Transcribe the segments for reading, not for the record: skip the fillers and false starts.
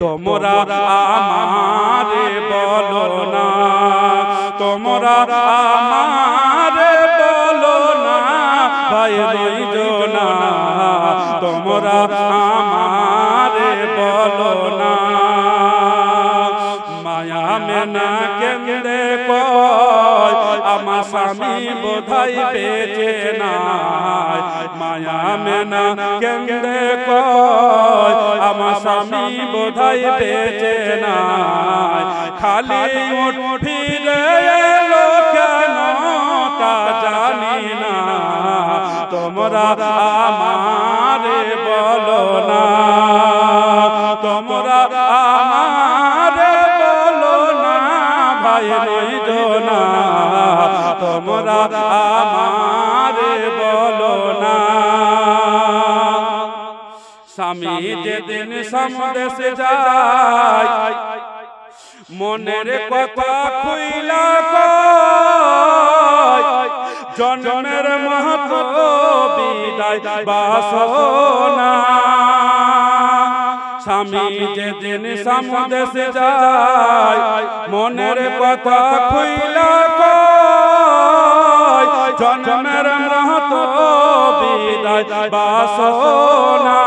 তোমরা আমারে বলো না, তোমরা আমারে বলো না, ভাই দুইজনা তোমরা আমারে বলো না। মায়া মেনা কেন্দ্রে কয় আমার স্বামী বোধাই বেঁচে নাই, মায়া মেনা কেন্দ্রে কয় আমার স্বামী বোধাই বেঁচে নাই। খালি উঠ ফিরে এলো কেন তা জানি না, তোমরা আমারে বলো না, তোমরা আমারে বলো না, ভাই দুইজনা তোমরা আমারে বলো না। স্বামী যেদিন সমদেশে যায় মনের কথা খুইলা কয়, জন্মের মাহাতো বিদায় বাসনা। স্বামী যেদিন সমদেশে যায় মনের কথা খুইলা কয়, জন্মের মাহাতো বিদায় বাসনা।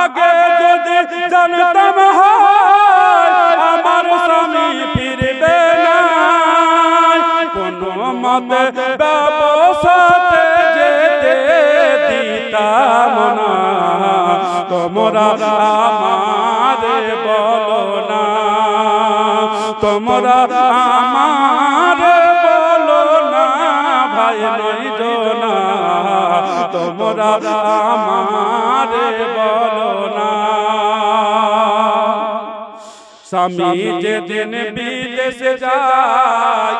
আগে যদি জানতাম হয় আমার স্বামী ফিরবে না, কোনো মতে ব্যবসাতে যেতে দিতাম না। তোমরা আমারে বলো না, তোমরা আমারে বলো না, ভাই দুইজনা তোমরা আমারে বলো না। স্বামী যেদিন বিদেশে যায়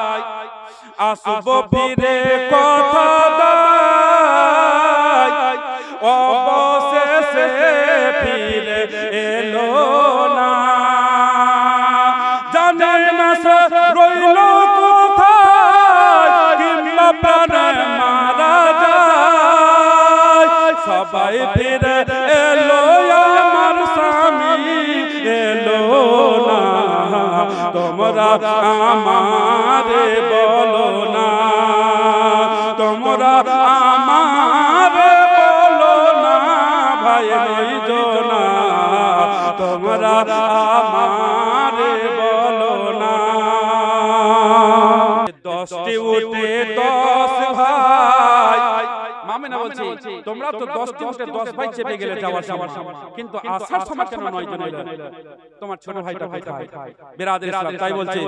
আসবো ফিরে কথা দেয়, অবশেষে ফিরে এলো না। জানে না সে রইল কোথায় কিংবা প্রাণে মারা যায়, সবাই ফিরে এলো আমার স্বামী এলো না। তোমরা আমারে বলো না, তোমরা আমারে বলো না, ভাই দুইজনা তোমরা আমারে বলো না। 10টি উঠে 10 ভাই, মামিনা বলছি তোমরা তো 10টি উঠে 10 ভাই চেপে গেলে যাওয়ার সময়, কিন্তু আসার সময় কেন 9 জন এলো? তোমার ছোট ভাইটা কোথায়? বিরাদর ইসলাম তাই বলছে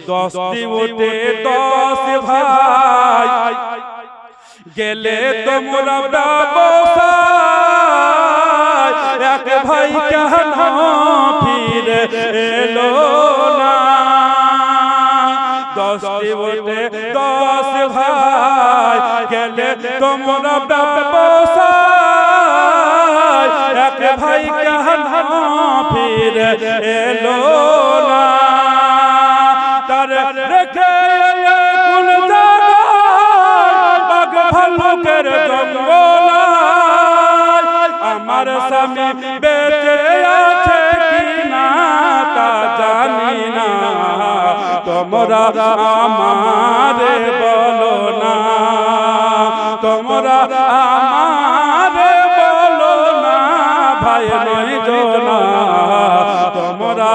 10টি উঠে 10 ভাই গেলে তোমরা ব্যবসায়, এক ভাই কেন ফিরে এলো না? 10টি উঠে 10 ভাই গেলে তোমরা ব্যবসায়, এক ভাই কেন ফিরে এলো না? তার রেখে কোন জায়গায় বাঘ ভাল্লুকের জঙ্গল, আমার স্বামী বেঁচে আছে কিনা তা জানি না। তোমরা আমারে বলো না, তোমরা আমারে বলো না, ভাই দুইজনা তোমরা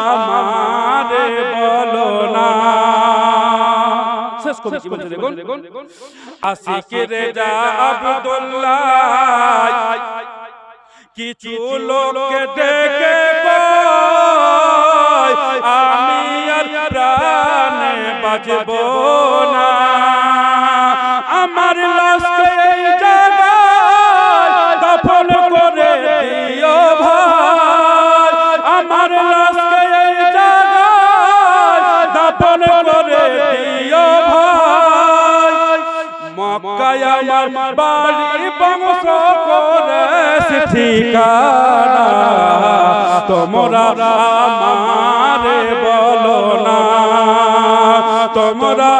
আমারে বলো না। শেষ কবি কি বলছে দেখুন, আশিক রেজা আব্দুল্লাহ কিছু লোককে ডেকে কয় আমি আর প্রাণে বাঁচব না, আমার লাশকে এই জায়গায় দাফন করে দিও ভাই, আমার লাশকে এই জায়গায় দাফন করে দিও ভাই। মক্কায় আমার বাড়ি বংশ করে ঠিকানা, তোমরা আমারে বলো না, তোমরা